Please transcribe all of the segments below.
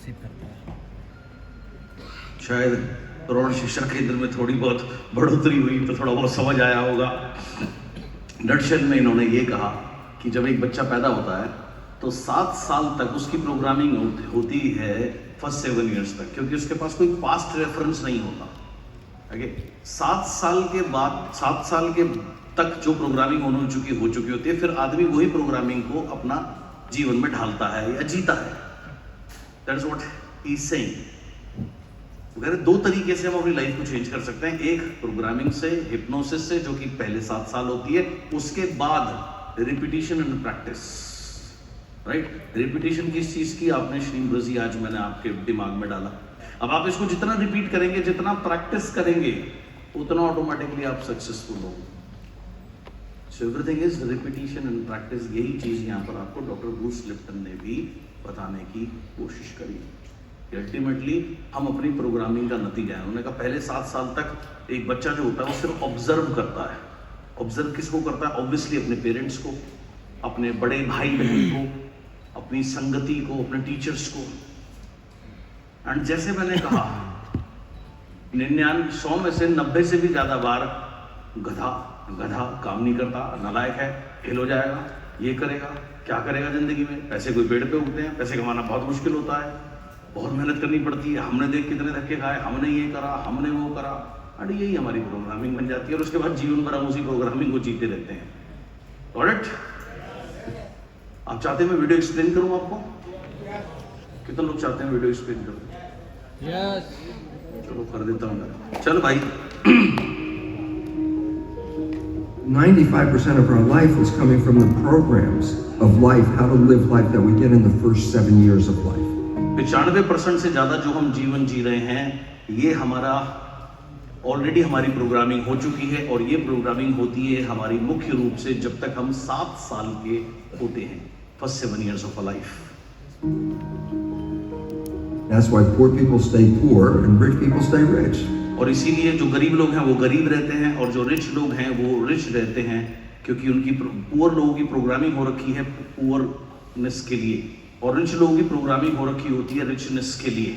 Receive करता है। शायद प्रौढ़ शिक्षा केंद्र में थोड़ी बहुत बढ़ोतरी हुई तो थोड़ा बहुत समझ आया होगा। नटशेल में इन्होंने ये कहा कि जब एक बच्चा पैदा होता है तो 7 साल तक उसकी प्रोग्रामिंग होती है फर्स्ट 7 इयर्स तक, क्योंकि उसके पास कोई पास्ट रेफरेंस नहीं होता। ओके, 7 साल के बाद 7 साल के तक जो प्रोग्रामिंग हो चुकी होती है, फिर आदमी वही प्रोग्रामिंग को अपना जीवन में ढालता है या जीता है। That is what he is saying. अगर 2 तरीके से हम अपनी लाइफ को चेंज कर सकते हैं, एक प्रोग्रामिंग से, हिप्नोसिस से, जो कि पहले 7 साल होती है, उसके बाद repetition and practice. Right, repetition किस चीज की? आपने श्रीमृजी आज मैंने आपके दिमाग में डाला। अब आप इसको जितना रिपीट करेंगे, जितना प्रैक्टिस करेंगे, उतना ऑटोमेटिकली आप सक्सेसफुल होंगे। So everything is repetition and practice. यही चीज यहाँ पर आपको डॉक्टर ब्रूस लिप्टन ने भी बताने की कोशिश करी। अल्टीमेटली हम अपनी प्रोग्रामिंग का नतीजा है। उन्होंने कहा पहले 7 साल तक एक बच्चा जो होता है वो सिर्फ ऑब्जर्व करता है। ऑब्जर्व किसको करता है? ऑब्वियसली अपने पेरेंट्स को, अपने बड़े भाई बहन को, अपनी संगति को, अपने टीचर्स को। एंड जैसे मैंने कहा 100 में से 90 से भी ज्यादा बार गधा काम नहीं करता, नालायक है, फेल हो जाएगा, ये करेगा, क्या करेगा जिंदगी में, पैसे कोई पेड़ पे उगते हैं, पैसे कमाना बहुत मुश्किल होता है, बहुत मेहनत करनी पड़ती है, हमने देख कितने धक्के खाए, हमने ये करा, हमने वो करा। अरे यही हमारी प्रोग्रामिंग बन जाती है और उसके बाद जीवन भर हम उसी प्रोग्रामिंग को जीते रहते हैं। ऑलराइट, आप चाहते हैं मैं वीडियो एक्सप्लेन करूं आपको? कितने लोग चाहते हैं वीडियो एक्सप्लेन करूं? यस, चलो कर देता हूं मैं। चलो भाई, 95% of our life is coming from the programs of life, how to live life that we get in the first 7 years of life. 95% से ज्यादा जो हम जीवन जी रहे हैं, ये हमारा ऑलरेडी हमारी प्रोग्रामिंग हो चुकी है, और ये प्रोग्रामिंग होती है हमारी मुख्य रूप से जब तक हम 7 साल के होते हैं, first 7 years of a life. That's why poor people stay poor and rich people stay rich. और इसीलिए जो गरीब लोग हैं वो गरीब रहते हैं, और जो रिच लोग हैं वो रिच रहते हैं, क्योंकि उनकी पुअर लोगों की प्रोग्रामिंग हो रखी है पुअरनेस के लिए, और रिच लोगों की प्रोग्रामिंग हो रखी होती है रिचनेस के लिए।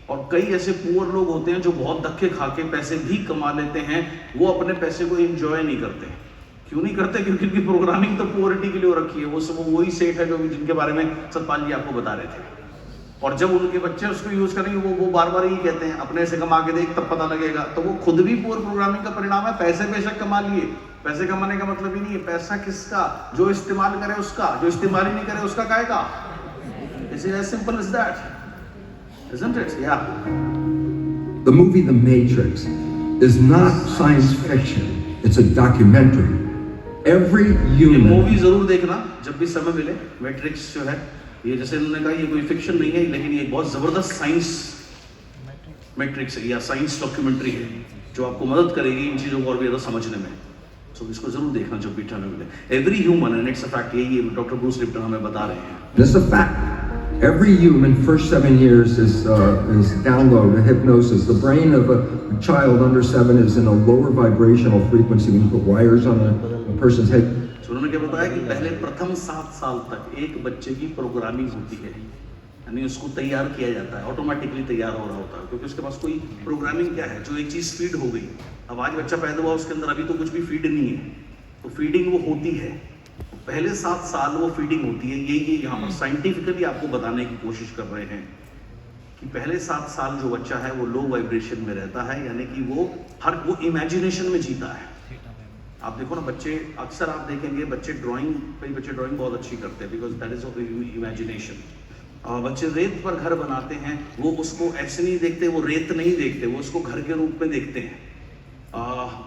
और कई ऐसे पुअर लोग होते हैं जो बहुत धक्के खा के पैसे भी कमा लेते हैं, वो अपने पैसे को एंजॉय नहीं करते। क्यों नहीं करते? क्योंकि उनकी प्रोग्रामिंग तो पुअरिटी के लिए हो रखी है। वो सब वही सेठ है जो जिनके बारे में सतपाल जी आपको बता रहे थे। और जब उनके बच्चे उसको यूज करेंगे, वो बार बार यही कहते हैं अपने से कमा के देख तब पता लगेगा। तो वो खुद भी पुअर प्रोग्रामिंग का परिणाम है। पैसे बेशक कमा लिए, पैसे कमाने का मतलब ही नहीं है पैसा किसका, जो इस्तेमाल करे उसका, जो इस्तेमाल ही नहीं करे उसका काहेगा। It's as simple as that, isn't it? Yeah. The movie The Matrix is not science fiction, it's a documentary. Every ये human मूवी जरूर देखना जब भी समय मिले। मैट्रिक्स जो है, ये जैसे उन्होंने कहा ये कोई फिक्शन नहीं है, लेकिन ये बहुत जबरदस्त साइंस मैट्रिक्स है या साइंस डॉक्यूमेंट्री है, जो आपको मदद करेगी इन चीजों को और भी ज्यादा समझने में। तो इसको जरूर देखना जब भी टाइम मिले। Every human, and it's a fact, यही डॉक्टर ब्रूस लिप्टन हमें बता रहे हैं। This is a fact. Every human, first 7 years is downloaded hypnosis. The brain of a child under 7 is in a lower vibrational frequency. When you put wires on a person's head. So, उन्होंने क्या बताया कि पहले प्रथम 7 साल तक एक बच्चे की प्रोग्रामिंग होती है, यानी उसको तैयार किया जाता है, ऑटोमेटिकली तैयार हो रहा होता है, क्योंकि उसके पास कोई प्रोग्रामिंग क्या है, जो एक चीज फीड हो गई। अब आज बच्चा पैदा हुआ, उसके अंदर अभी तो कुछ भी फीड नहीं है, तो फीडिंग वो होती है। पहले 7 साल वो फीडिंग होती है। यही यहाँ पर साइंटिफिकली आपको बताने की कोशिश कर रहे हैं कि पहले 7 साल जो बच्चा है वो लो वाइब्रेशन में रहता है, यानी कि वो इमेजिनेशन में जीता है। आप देखो ना, बच्चे अक्सर आप देखेंगे बच्चे ड्राइंग बहुत अच्छी करते हैं, बिकॉज दैट इज इमेजिनेशन। बच्चे रेत पर घर बनाते हैं, वो उसको ऐसे नहीं देखते, वो रेत नहीं देखते, वो उसको घर के रूप में देखते हैं।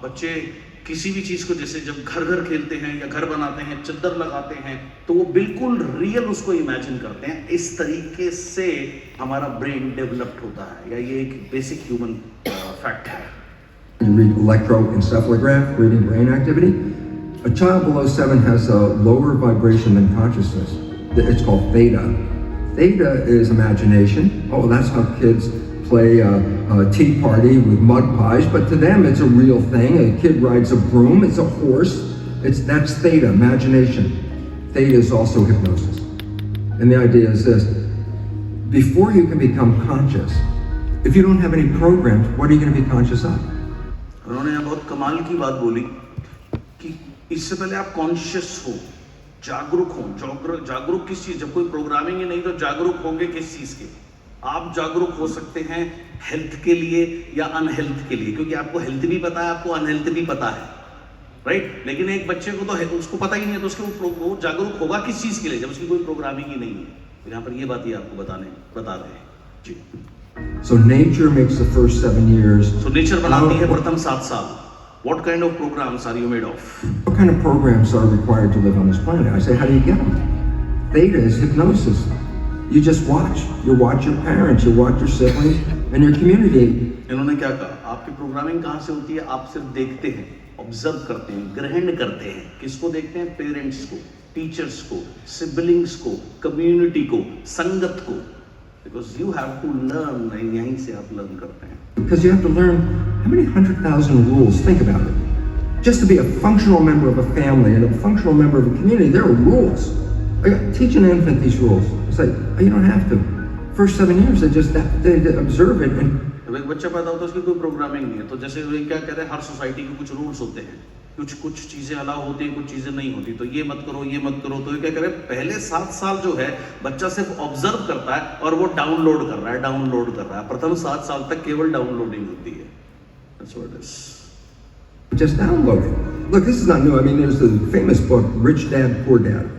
बच्चे किसी भी चीज को, जैसे जब घर खेलते हैं या घर बनाते हैं, चद्दर लगाते हैं, तो वो बिल्कुल रियल उसको इमेजिन करते हैं। इस तरीके से हमारा ब्रेन डेवलप्ड होता है, या ये एक बेसिक ह्यूमन फैक्ट है। You read electroencephalograph, reading brain activity. A child below 7 has a lower vibration than consciousness. It's called theta. Theta is imagination. Oh, that's how kids play a tea party with mud pies, but to them it's a real thing. A kid rides a broom, it's a horse. That's theta, imagination. Theta is also hypnosis. And the idea is this: before you can become conscious. If you don't have any programs, what are you going to be conscious of? उन्होंने यहाँ बहुत कमाल की बात बोली कि इससे पहले आप कॉन्शियस हो, जागरूक हो। जागरूक किस चीज? जब कोई प्रोग्रामिंग ही नहीं तो जागरूक होंगे किस चीज के? आप जागरूक हो सकते हैं हेल्थ के लिए या अनहेल्थ के लिए, क्योंकि आपको हेल्थ भी पता है, आपको अनहेल्थ भी पता है, राइट? लेकिन एक बच्चे को तो उसको पता ही नहीं है, तो उसके वो जागरूक होगा किस चीज के लिए जब उसकी कोई प्रोग्रामिंग ही नहीं है। तो यहाँ पर ये बात ही आपको बता रहे हैं जी। So nature makes the first 7 years. So nature बनाती है प्रथम 7 साल। What kind of programs are you made of? What kind of programs are required to live on this planet? I say, how do you get them? Theta is hypnosis. You just watch. You watch your parents, you watch your siblings, and your community. इन्होंने क्या कहा? आपकी programming कहाँ से होती है? आप सिर्फ देखते हैं, ऑब्जर्व करते हैं, ग्रहण करते हैं। किसको देखते हैं? पेरेंट्स को, टीचर्स को, सिबलिंग्स को, कम्युनिटी को, संगत को। Because you have to learn, यहीं से आप लर्न करते हैं। Because you have to learn how many 100,000 rules. Think about it. Just to be a functional member of a family and a functional member of a community, there are rules. Teach an infant these rules. It's like, you don't have to. First 7 years, they observe it. And जब एक बच्चा पैदा होता है उसकी कोई programming नहीं है, तो जैसे वे क्या कह रहे हैं, हर सोसाइटी के कुछ रूल्स होते हैं, कुछ चीजें अलाउ होती हैं, कुछ चीजें नहीं होती, तो ये मत करो, ये मत करो। तो ये क्या कह रहे हैं, पहले 7 साल जो है बच्चा सिर्फ ऑब्जर्व करता है और वो डाउनलोड कर रहा है। प्रथम 7 साल तक केवल डाउनलोडिंग होती है। That's what it is. Just download it. Look, this is not new. I mean, there's the famous book, Rich Dad, Poor Dad.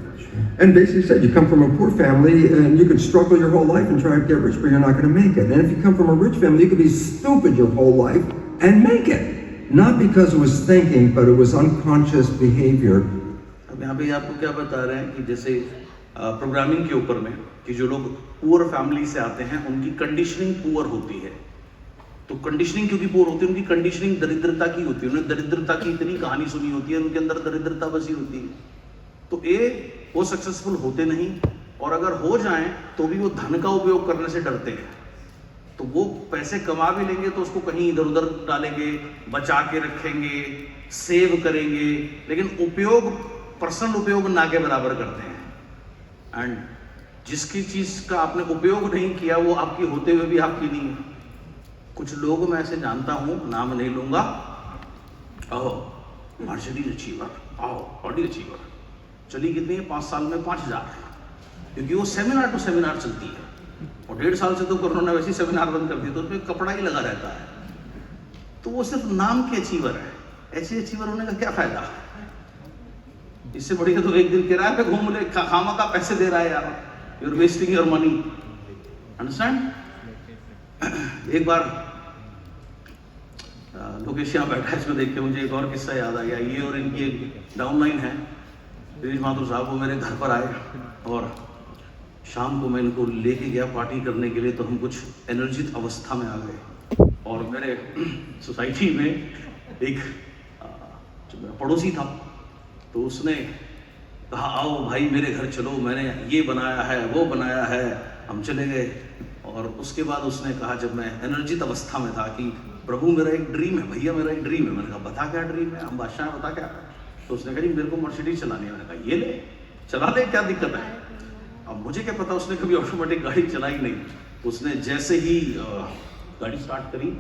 And basically said you come from a poor family and you could struggle your whole life and try to get rich, but you're not going to make it. And if you come from a rich family, you could be stupid your whole life and make it. Not because it was thinking, but it was unconscious behavior. अब यहाँ पे आपको क्या बता रहे हैं कि जैसे प्रोग्रामिंग के ऊपर में कि जो लोग पुअर फैमिली से आते हैं उनकी कंडीशनिंग पुअर होती है। तो कंडीशनिंग क्योंकि पुअर होती है, उनकी कंडीशनिंग दरिद्रता की होती है। उन्हें दरिद्रता की इतनी कहानी सुनी होती है, उनके अंदर दरिद्रता बसी होती है। तो वो सक्सेसफुल होते नहीं, और अगर हो जाएं तो भी वो धन का उपयोग करने से डरते हैं। तो वो पैसे कमा भी लेंगे तो उसको कहीं इधर उधर डालेंगे, बचा के रखेंगे, सेव करेंगे, लेकिन उपयोग, पर्सनल उपयोग ना के बराबर करते हैं। एंड जिसकी चीज का आपने उपयोग नहीं किया वो आपकी होते हुए भी आपकी नहीं है। कुछ लोग मैं ऐसे जानता हूं, नाम नहीं लूंगा, मर्सिडीज अचीवर, ऑडी अचीवर, चली कितनी है? 5 साल में 5,000, क्योंकि वो सेमिनार टू सेमिनार चलती है। और 1.5 साल से तो कोरोना वैसे ही सेमिनार बंद कर दिया, तो उसमें कपड़ा ही लगा रहता है। तो वो सिर्फ नाम के अचीवर है। ऐसे अचीवर होने का क्या फायदा? इससे बढ़िया तो एक दिन किराए पे घूम ले, खामा का पैसे दे रहा है यार, you are wasting your money. Understand? एक बार लोकेश यहाँ बैठा है, इसको देख के मुझे एक और किस्सा याद आ गया। ये और इनकी एक डाउनलाइन है। गिरीश माथुर साहब वो मेरे घर पर आए और शाम को मैं इनको लेके गया पार्टी करने के लिए, तो हम कुछ एनर्जित अवस्था में आ गए। और मेरे सोसाइटी में एक जो मेरा पड़ोसी था, तो उसने कहा आओ भाई मेरे घर चलो, मैंने ये बनाया है, वो बनाया है। हम चले गए और उसके बाद उसने कहा, जब मैं एनर्जित अवस्था में था, कि प्रभु मेरा एक ड्रीम है, भैया मेरा एक ड्रीम है। मैंने कहा बता क्या ड्रीम है? हम बादशाह हैं, बता क्या? तो उसने कहा मेरे को मर्सिडीज चलानी है। मैंने कहा ये ले, चला ले, क्या दिक्कत है? अब मुझे क्या पता, उसने कभी ऑटोमेटिक गाड़ी चलाई नहीं। उसने जैसे ही गाड़ी स्टार्ट करी,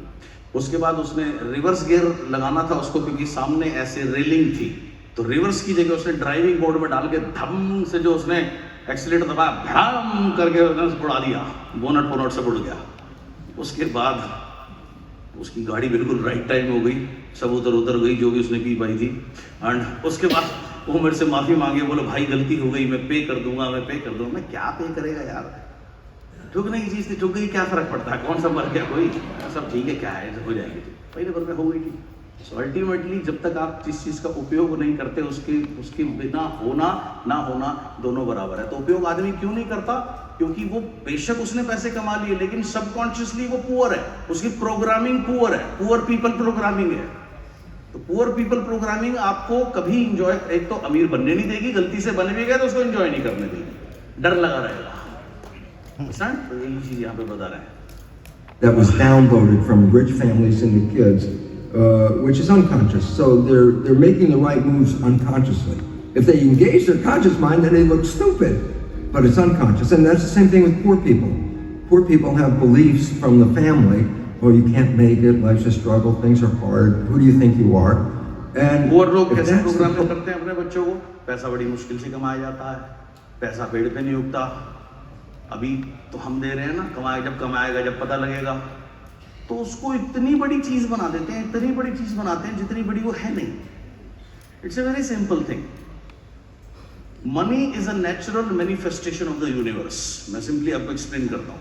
उसके बाद उसने रिवर्स गियर लगाना था उसको, क्योंकि सामने ऐसे रेलिंग थी, तो रिवर्स की जगह उसने ड्राइविंग बोर्ड में डाल के धम से जो उसने एक्सीलेटर दबाया, भ्राम करके उसने उड़ा दिया, बोनट सब उड़ गया। उसके बाद उसकी गाड़ी बिल्कुल राइट टाइम हो गई, सब उधर गई जो भी उसने पी पाई थी। एंड उसके बाद वो मेरे से माफी मांगे, बोले भाई गलती हो गई, मैं पे कर दूंगा। मैं क्या पे करेगा यार, ठुकने की चीज थी, ठुक गई, क्या फर्क पड़ता है, कौन सा मर गया कोई, सब ठीक है, क्या है, हो जाएगी, पहले बार में हो गई थी। सो अल्टीमेटली जब तक आप जिस चीज का उपयोग नहीं करते, उसके बिना होना ना होना दोनों बराबर है। तो उपयोग आदमी क्यों नहीं करता? क्योंकि वो बेशक उसने पैसे कमा लिए, लेकिन सबकॉन्शियसली वो पुअर है, उसकी प्रोग्रामिंग पुअर है, पुअर पीपल प्रोग्रामिंग है। तो पुअर पीपल प्रोग्रामिंग आपको कभी इंजॉय, एक तो अमीर बनने नहीं देगी, गलती से बने भी गए तो उसको इंजॉय नहीं करने देगी, डर लगा रहेगा। तो यही चीज यहाँ पे बता रहे हैं। That was downloaded from rich families and the kids, which is unconscious. So they're making the right moves unconsciously. If they engage their conscious mind, then they look stupid, but it's unconscious. And that's the same thing with poor people. Poor people have beliefs from the family. Oh, you can't make it. Life's a struggle. Things are hard. Who do you think you are? And poor लोग if कैसे that's the programming करते हैं अपने बच्चों को? पैसा बड़ी मुश्किल से कमाया जाता है, पैसा पेड़ पे नहीं उगता। अभी तो हम दे रहे हैं ना, जब कमाएगा, जब पता लगेगा, तो उसको इतनी बड़ी चीज बना देते हैं, इतनी बड़ी चीज बनाते हैं जितनी बड़ी वो है नहीं। It's a very simple thing. Money is a natural manifestation of the universe. मैं सिंपली आपको एक्सप्लेन करता हूं।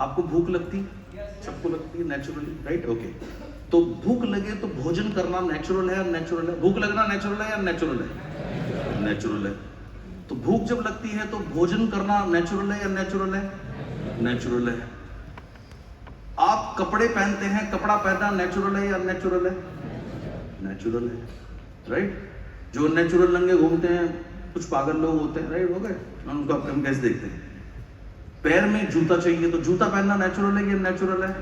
आपको भूख लगती है, सबको लगती है नेचुरली, राइट? ओके, तो भूख लगे तो भोजन करना नेचुरल है या नेचुरल है? भूख लगना नेचुरल है या नेचुरल है? नेचुरल है। तो भूख जब लगती है तो भोजन करना नेचुरल है या नेचुरल है? नेचुरल है। आप कपड़े पहनते हैं, कपड़ा पहनना नेचुरल है या नेचुरल है? नेचुरल है, राइट? जो नेचुरल नंगे घूमते हैं, कुछ पागल लोग होते हैं, राइट? हो गए, उनको आप हम कैसे देखते हैं? पैर में जूता चाहिए तो जूता पहनना नेचुरल है कि नेचुरल है?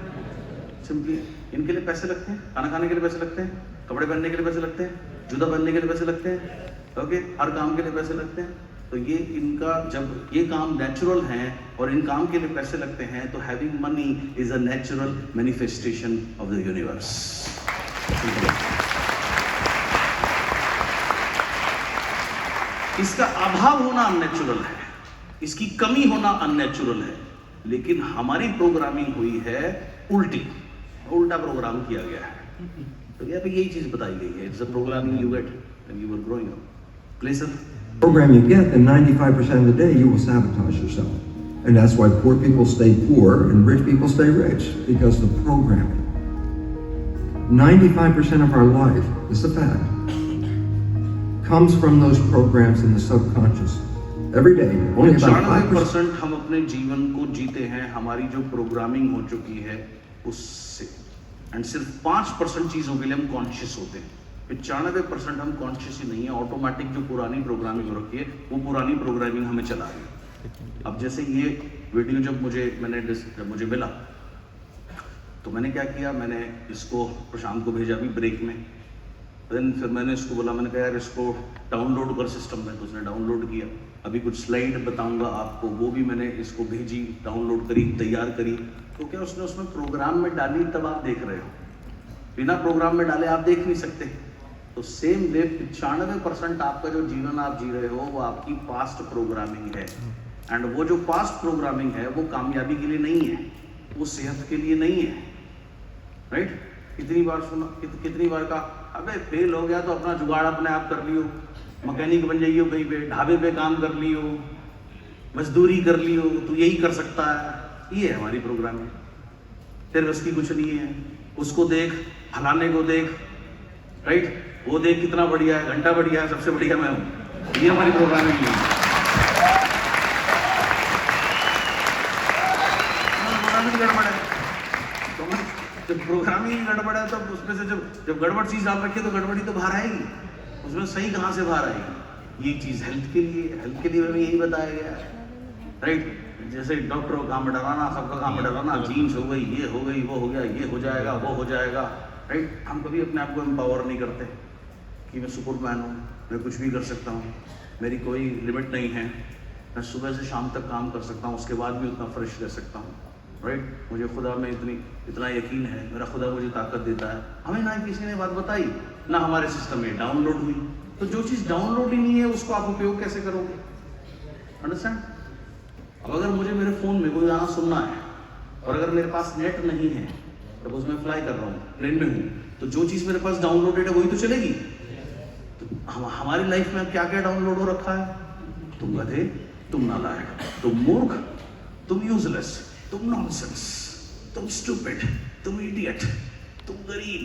सिंपली इनके लिए पैसे लगते हैं, खाना खाने के लिए पैसे लगते हैं, कपड़े पहनने के लिए पैसे लगते हैं, जूता पहनने के लिए पैसे लगते हैं, ओके, हर काम के लिए पैसे लगते हैं। तो ये इनका जब ये काम नेचुरल है और इन काम के लिए पैसे लगते हैं, तो having money is a natural manifestation of the universe. इसका अभाव होना अननेचुरल है, इसकी कमी होना अननेचुरल है, लेकिन हमारी प्रोग्रामिंग हुई है उल्टी, उल्टा प्रोग्राम किया गया है। तो यहाँ पे यही चीज बताई गई है, it's a programming you get when you were growing up. Please sir. program you get, then 95% of the day you will sabotage yourself. And that's why poor people stay poor and rich people stay rich, because the programming. 95% of our life, this is a fact, comes from those programs in the subconscious. Every day, only about 95% हम अपने जीवन को जीते हैं हमारी जो programming हो चुकी है उससे, एंड सिर्फ 5% चीजों के लिए हम कॉन्शियस होते हैं। 95% हम कॉन्शियस ही नहीं है, ऑटोमेटिक जो पुरानी प्रोग्रामिंग हो रखी है वो पुरानी प्रोग्रामिंग हमें चला रही है। अब जैसे ये वीडियो जब मुझे मिला तो मैंने क्या किया, मैंने इसको प्रशांत को भेजा अभी ब्रेक में। देन फिर मैंने इसको बोला, मैंने कहा यार इसको डाउनलोड कर सिस्टम में, तो उसने डाउनलोड किया। अभी कुछ स्लाइड बताऊंगा आपको, वो भी मैंने इसको भेजी, डाउनलोड करी, तैयार करी। तो क्या उसने उसमें प्रोग्राम में डाली, तब आप देख रहे हो। बिना प्रोग्राम में डाले आप देख नहीं सकते। तो सेम वे 95% आपका जो जीवन आप जी रहे हो वो आपकी पास्ट प्रोग्रामिंग है, एंड वो जो पास्ट प्रोग्रामिंग है वो कामयाबी के लिए नहीं है, वो सेहत के लिए नहीं है, राइट? कितनी बार सुना, कितनी बार कहा, अबे फेल हो गया तो अपना जुगाड़ अपने आप कर लियो, मैकेनिक बन जाइयो, कहीं पे ढाबे पे काम कर लियो, मजदूरी कर लियो, तू यही कर सकता है। ये है हमारी प्रोग्रामिंग। तेरे बस की कुछ नहीं है, उसको देख, फलाने को देख, राइट? वो देख कितना बढ़िया है, घंटा बढ़िया है, सबसे बढ़िया मैं हूँ। ये हमारी प्रोग्रामिंग है। प्रोग्रामिंग गड़बड़ है, तो जब प्रोग्रामिंग गड़बड़ है तो उसमें से जब गड़बड़ चीज डाल रखी है तो गड़बड़ी तो बाहर आएगी, उसमें सही कहाँ से बाहर आएगी? ये चीज हेल्थ के लिए हमें यही बताया गया है, राइट? जैसे डॉक्टर को काम में डराना, सबका काम में डराना, जीन्स हो गई, ये हो गई, वो हो गया, ये हो जाएगा, वो हो जाएगा, राइट? हम कभी अपने आप को एम्पावर नहीं करते कि मैं सुपरमैन हूँ, मैं कुछ भी कर सकता हूँ, मेरी कोई लिमिट नहीं है, मैं सुबह से शाम तक काम कर सकता हूँ, उसके बाद भी उतना फ्रेश रह सकता हूँ, राइट? मुझे खुदा में इतना यकीन है, मेरा खुदा मुझे ताकत देता है। हमें ना किसी ने बात बताई, ना हमारे सिस्टम में डाउनलोड हुई। तो जो चीज़ डाउनलोड ही नहीं है उसको आप उपयोग कैसे करोगे? अंडरस्टैंड? अब अगर मुझे मेरे फ़ोन में कोई गाना सुनना है और अगर मेरे पास नेट नहीं है, सपोज मैं फ्लाई कर रहा हूँ, ट्रेन में हूँ, तो जो चीज़ मेरे पास डाउनलोडेड है वही तो चलेगी। तो हमारी लाइफ में क्या क्या डाउनलोड हो रखा है? तुम गधे, तुम नालायक, तुम मूर्ख, तुम यूजलेस, तुम नॉनसेंस, तुम स्टूपिड, तुम इडियट, तुम गरीब,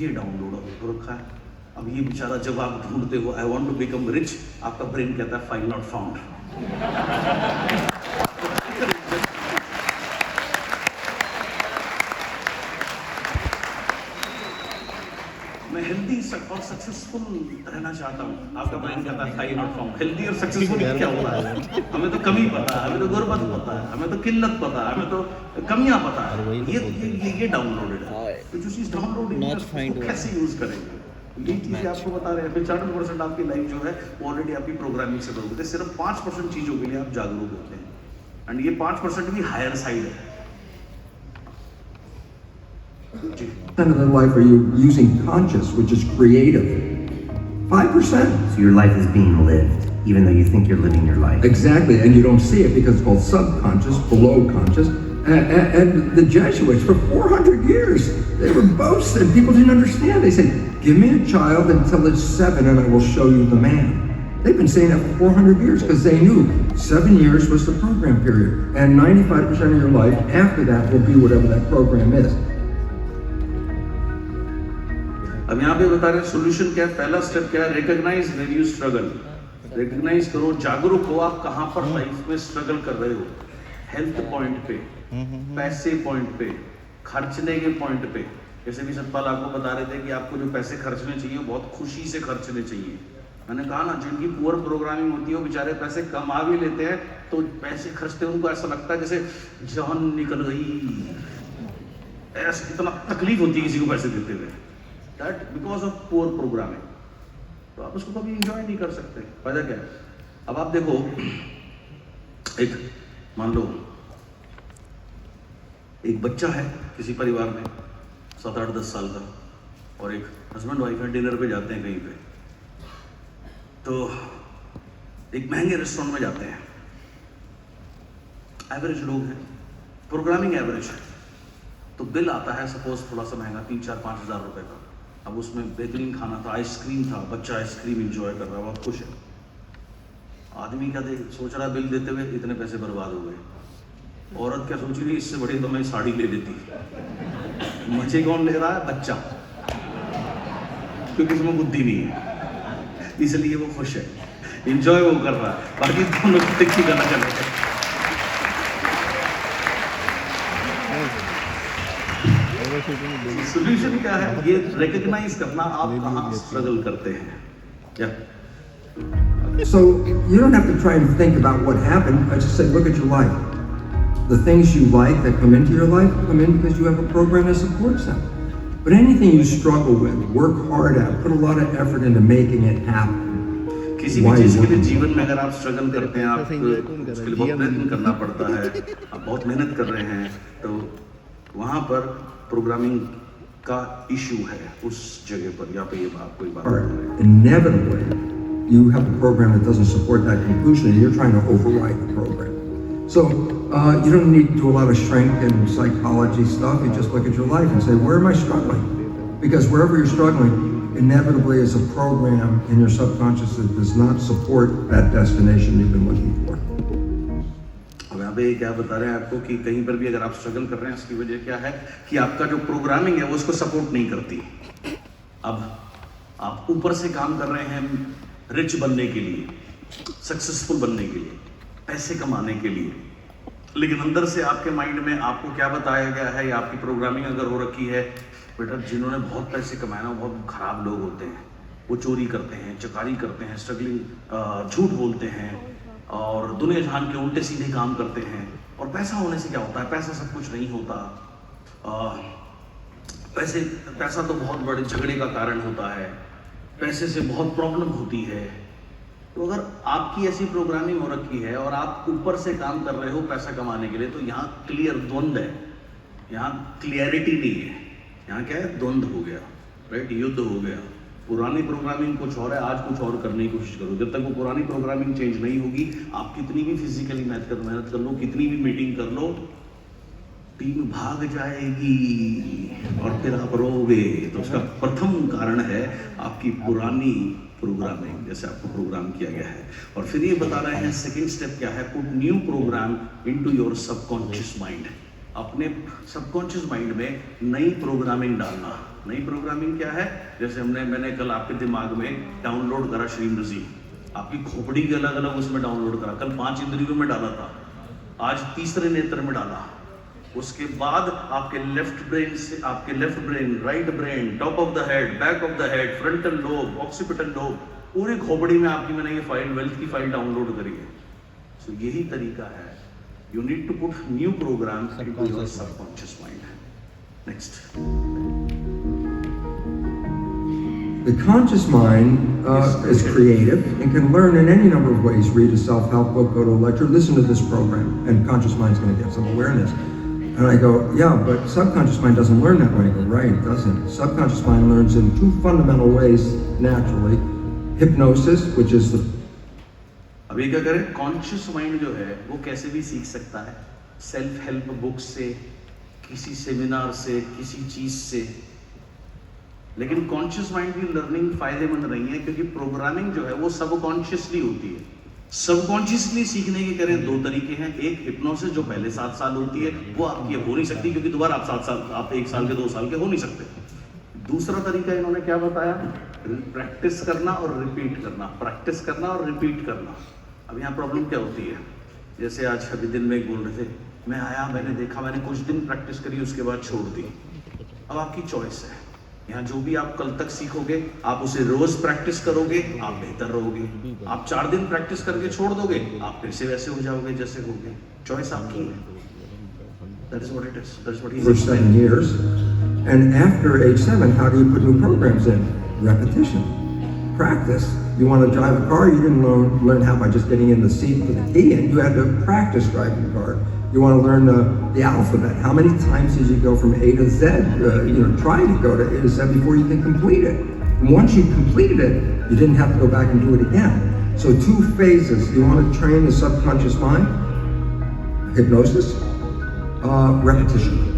ये डाउनलोड हो रखा है। अब ये बेचारा जब आप ढूंढते हो I want to become rich, आपका ब्रेन कहता है फाइल नॉट फाउंड। मैं हेल्दी और सक्सेसफुल रहना चाहता हूँ, आपका ब्रेन कहता है फाइल नॉट फाउंड। हेल्दी और सक्सेसफुल क्या होता है? हमें तो कमी पता है, हमें तो गुर्बत पता है, हमें तो किल्लत पता है, हमें तो कमियां पता है। ये डाउनलोडेड है। तो जो चीज डाउनलोडेड है उसको कैसे यूज करेंगे? ये चीज़ें आपको बता रहे हैं। 95% आपकी लाइफ जो है वो ऑलरेडी आपकी प्रोग्रामिंग से बनी होती है। सिर्फ 5% चीज़ों के लिए आप जागरूक होते हैं, एंड ये 5% भी हायर साइड है जी। of their life are you using conscious, which is creative. 5%. So your life is being lived, even though you think you're living your life. Exactly, and you don't see it because it's called subconscious, below conscious. And the Jesuits, for 400 years, they were boasting. People didn't understand. They said, give me a child until it's 7 and I will show you the man. They've been saying that for 400 years because they knew 7 years was the program period. And 95% of your life after that will be whatever that program is. अब यहाँ पे बता रहे हैं solution क्या है। पहला step क्या है? Recognise where you struggle. Recognise करो, जागरूक हो आप कहाँ पर लाइफ में स्ट्रगल कर रहे हो। हेल्थ पॉइंट पे, पैसे पॉइंट पे, खर्चने के पॉइंट पे। जैसे भी सतपाल आपको बता रहे थे कि आपको जो पैसे खर्चने चाहिए वो बहुत खुशी से खर्चने चाहिए। मैंने कहा ना, जिनकी पुअर प्रोग्रामिंग होती है वो बेचारे पैसे कमा भी लेते हैं तो पैसे खर्चते उनको ऐसा लगता है जैसे जान निकल गई, ऐसा इतना तकलीफ होती है किसी को पैसे देते हुए। That because of poor programming. तो आप उसको कभी इंजॉय नहीं कर सकते। फायदा क्या है? अब आप देखो, एक मान लो एक बच्चा है किसी परिवार में 7, 8, 10 साल का, और एक हस्बैंड वाइफ है, डिनर पे जाते हैं कहीं पे, तो एक महंगे रेस्टोरेंट में जाते हैं। एवरेज लोग हैं, प्रोग्रामिंग एवरेज है, तो बिल आता है सपोज थोड़ा सा महंगा 3, 4, 5 हज़ार रुपए का। अब उसमें बेहतरीन खाना था, आइसक्रीम था, बच्चा आइसक्रीम एंजॉय कर रहा है, बहुत खुश है। आदमी क्या सोच रहा है, बिल देते हुए इतने पैसे बर्बाद हो गए। औरत क्या सोच रही है, इससे बड़ी तो मैं साड़ी ले लेती। मजे कौन ले रहा है? बच्चा, क्योंकि उसमें बुद्धि नहीं है, इसलिए वो खुश है, एंजॉय वो कर रहा है। बाकी दोनों की गाना चल रहा है। सोल्यूशन क्या है? ये रिकॉग्नाइज करना आप कहाँ स्ट्रगल करते हैं। क्या So you don't have to try and think about what happened. I just say, look at your life. The things you like that come into your life come in because you have a program that supports them. But anything you struggle with, work hard at, put a lot of effort into making it happen. किसी भी चीज के लिए जीवन में अगर आप struggle करते हैं, आप उसके लिए बहुत प्रयत्न करना पड़ता है, आप बहुत मेहनत कर रहे हैं, तो वहाँ पर प्रोग्रामिंग का इशू है उस जगह पर। यहाँ पे ये बात कोई बात नहीं है। Inevitably, you have a program that doesn't support that conclusion, and you're trying to override the program. So you don't need to do a lot of strength and psychology stuff. You just look at your life and say, where am I struggling? Because wherever you're struggling, inevitably is a program in your subconscious that does not support that destination you've been looking for. अब यहाँ पे क्या बता रहे हैं आपको कि कहीं पर भी अगर आप स्ट्रगल कर रहे हैं, इसकी वजह क्या है कि आपका जो प्रोग्रामिंग है वो उसको सपोर्ट नहीं करती। अब आप ऊपर से काम कर रहे हैं रिच बनने के लिए, सक्सेसफुल बनने के लिए, पैसे कमाने के लिए, लेकिन अंदर से आपके माइंड में आपको क्या बताया गया है, या आपकी प्रोग्रामिंग अगर हो रखी है, बेटा जिन्होंने बहुत पैसे कमाए ना बहुत खराब लोग होते हैं, वो चोरी करते हैं, चकारी करते हैं, स्ट्रगलिंग, झूठ बोलते हैं और दुनिया जहान के उल्टे सीधे काम करते हैं। और पैसा होने से क्या होता है? पैसा सब कुछ नहीं होता। पैसा तो बहुत बड़े झगड़े का कारण होता है, पैसे से बहुत प्रॉब्लम होती है। तो अगर आपकी ऐसी प्रोग्रामिंग हो रखी है और आप ऊपर से काम कर रहे हो पैसा कमाने के लिए, तो यहाँ क्लियर द्वंद है, यहाँ क्लियरिटी नहीं है, यहाँ क्या है? द्वंद हो गया, राइट? युद्ध हो गया। पुरानी प्रोग्रामिंग कुछ और है, आज कुछ और करने की कोशिश करो। जब तक वो पुरानी प्रोग्रामिंग चेंज नहीं होगी, आप कितनी भी फिजिकली मेहनत कर लो, कितनी भी मीटिंग कर लो, टीम भाग जाएगी और फिर आप रोगे। तो उसका प्रथम कारण है आपकी पुरानी प्रोग्रामिंग, जैसे आपको प्रोग्राम किया गया है। और फिर ये बता रहे हैं सेकंड स्टेप क्या है? Put new program into your subconscious mind. अपने सबकॉन्शियस माइंड में नई प्रोग्रामिंग डालना। नई प्रोग्रामिंग क्या है? जैसे मैंने कल आपके दिमाग में डाउनलोड करा श्रीमृ जी, आपकी खोपड़ी के अलग अलग उसमें डाउनलोड करा। कल 5 इंद्रियों में डाला था, आज तीसरे नेत्र में डाला। उसके बाद आपके left brain, right brain, top of the head, back of the head, frontal lobe, occipital lobe, पूरी खोपड़ी में आपकी मैंने ये फाइल, वेल्थ की फाइल डाउनलोड करी है। सो यही तरीका है। You need to put new program into your subconscious mind. Next. The conscious mind is creative and can learn in any number of ways. Read a self-help book, go to a lecture, listen to this program, and conscious mind's going to get some awareness. And I go, yeah, but subconscious mind doesn't learn that way. I go, right, it doesn't. Subconscious mind learns in two fundamental ways naturally. Hypnosis, which is the... अभी क्या करें? Conscious mind जो है वो कैसे भी सीख सकता है, सेल्फ हेल्प बुक से, किसी सेमिनार से, किसी चीज से। लेकिन कॉन्शियस माइंड की लर्निंग फायदेमंद नहीं है, क्योंकि प्रोग्रामिंग जो है वो सबकॉन्शियसली होती है। सबकॉन्शियसली सीखने के करें दो तरीके हैं। एक हिप्नोसिस जो पहले 7 साल होती है, वो आपकी हो नहीं सकती, क्योंकि दोबारा आप 1 साल के 2 साल के हो नहीं सकते। दूसरा तरीका इन्होंने क्या बताया? प्रैक्टिस करना और रिपीट करना, प्रैक्टिस करना और रिपीट करना। अब यहाँ प्रॉब्लम क्या होती है? जैसे आज अभी दिन में बोल रहे थे, मैं आया, मैंने देखा, मैंने कुछ दिन प्रैक्टिस करी, उसके बाद छोड़ दी। अब आपकी चॉइस है। यहाँ जो भी आप कल तक सीखोगे, आप उसे रोज प्रैक्टिस करोगे, आप बेहतर रहोगे। आप 4 दिन प्रैक्टिस करके छोड़ दोगे, आप फिर से वैसे हो जाओगे जैसे होगे। चॉइस आपकी है। That is what it is. That is what he's For 7 years. And after age 7, how do you put new programs in? Repetition. Practice. You want to drive a car, you didn't learn how by just getting in the seat with the key in. You had to practice driving the car. You want to learn the alphabet. How many times did you go from A to Z? Try to go to A to Z before you can complete it. And once you completed it, you didn't have to go back and do it again. So 2 phases. You want to train the subconscious mind. Hypnosis. Repetition.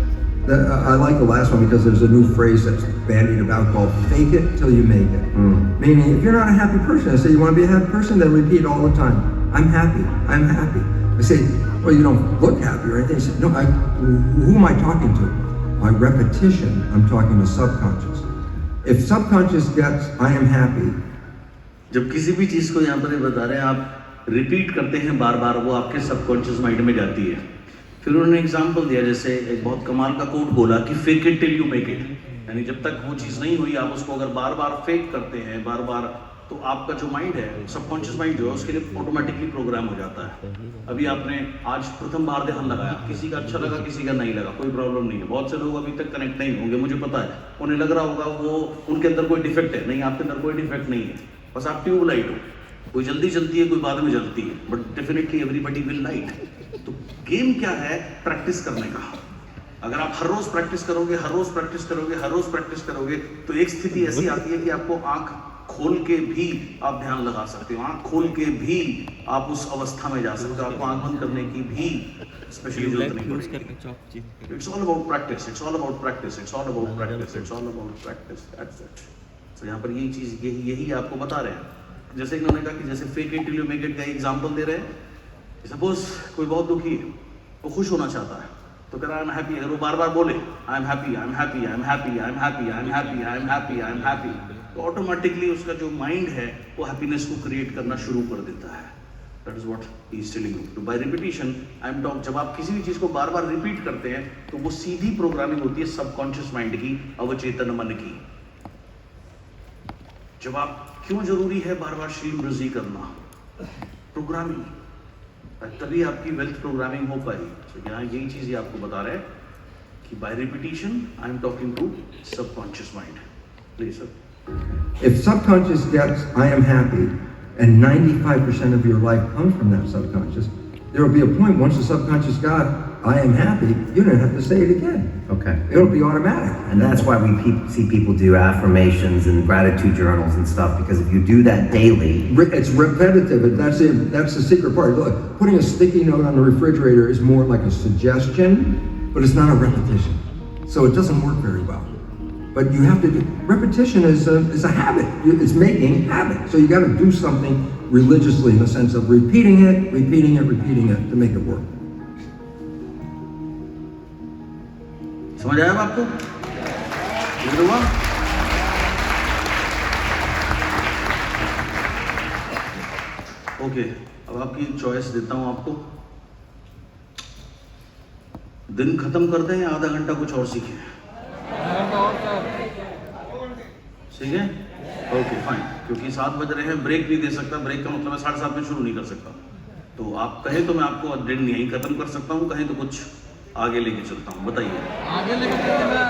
I like the last one because there's a new phrase that's bandied about called fake it till you make it. Meaning, if you're not a happy person, I say, you want to be a happy person? Then repeat all the time. I'm happy. I'm happy. I say, well, you don't look happy or anything. I say, no, who am I talking to? By repetition, I'm talking to subconscious. If subconscious gets, I am happy. जब किसी भी चीज को यहाँ पर ये बता रहे हैं, आप रिपीट करते हैं बार बार, वो आपके सबकॉन्शियस माइंड में जाती है। फिर उन्होंने एग्जाम्पल दिया, जैसे एक बहुत कमाल का कोट बोला कि fake it till you make it. यानी जब तक वो चीज़ नहीं हुई, आप उसको अगर बार बार फेक करते हैं, बार बार, तो आपका जो माइंड है, सबकॉन्शियस माइंड जो है, उसके लिए ऑटोमेटिकली प्रोग्राम हो जाता है। अभी आपने आज प्रथम बार ध्यान लगाया, किसी का अच्छा लगा, किसी का नहीं लगा, कोई प्रॉब्लम नहीं है। बहुत से लोग अभी तक कनेक्ट नहीं होंगे, मुझे पता है। उन्हें लग रहा होगा वो उनके अंदर कोई डिफेक्ट है। नहीं, आपके अंदर कोई डिफेक्ट नहीं है, बस आप ट्यूबलाइट हो। कोई जल्दी जलती है, कोई बाद में जलती है, but definitely everybody will light. तो गेम क्या है? प्रैक्टिस करने का। अगर आप हर रोज प्रैक्टिस करोगे, हर रोज प्रैक्टिस करोगे, हर रोज प्रैक्टिस करोगे, तो एक स्थिति ऐसी आती है कि आपको आंख खोल के भी आप ध्यान लगा सकते हो, आंख खोल के भी आप उस अवस्था में जा सकते हो। आपको आंख बंद करने की भी स्पेशली जरूरत नहीं पड़ेगी। It's all about practice, it's all about practice, it's all about practice, it's all about practice. That's it. तो यहाँ पर यही चीज, यही आपको बता रहे हैं। जैसे इन्होंने कहा कि जैसे fake it till you make it का एग्जांपल दे रहे हैं। सपोज कोई बहुत दुखी है, वो खुश होना चाहता है, तो कह रहा है आई एम हैप्पी। अगर वो बार बार बोले I am happy, I am happy, I am happy, I am happy, I am happy, I am happy, I am happy, तो ऑटोमेटिकली उसका जो माइंड है वो हैप्पीनेस को क्रिएट करना शुरू कर देता है। That is what he is telling you. तो by repetition I am talk, जब आप किसी भी चीज को बार बार रिपीट करते हैं, तो वो सीधी प्रोग्रामिंग होती है सबकॉन्शियस माइंड की, अवचेतन मन की। जब आप, क्यों जरूरी है बार बार श्री ब्रजी करना? प्रोग्रामिंग, तभी आपकी वेल्थ प्रोग्रामिंग हो पाई। तो यहाँ यही चीज ये आपको बता रहे हैं कि by repetition I am talking to subconscious mind. Please sir. If subconscious gets, I am happy, and 95% of your life comes from that subconscious, there will be a point once the subconscious got, I am happy, you don't have to say it again. Okay. It'll be automatic. And that's why we see people do affirmations and gratitude journals and stuff, because if you do that daily, It's repetitive. That's the secret part. Look, putting a sticky note on the refrigerator is more like a suggestion, but it's not a repetition. So it doesn't work very well. But you have to do, repetition is a habit. It's making habit. So you got to do something religiously in the sense of repeating it, repeating it, repeating it to make it work. समझ आया आपको? Clear हुआ? Okay, अब आपकी choice देता हूं आपको। दिन खत्म कर दें या आधा घंटा कुछ और सीखें? ठीक है? ओके फाइन, क्योंकि 7 बज रहे हैं, ब्रेक नहीं दे सकता। ब्रेक का मतलब मैं 7:30 में शुरू नहीं कर सकता। तो आप कहें तो मैं आपको दिन यहीं खत्म कर सकता हूँ, कहें तो कुछ आगे लेके चलता हूँ, बताइए।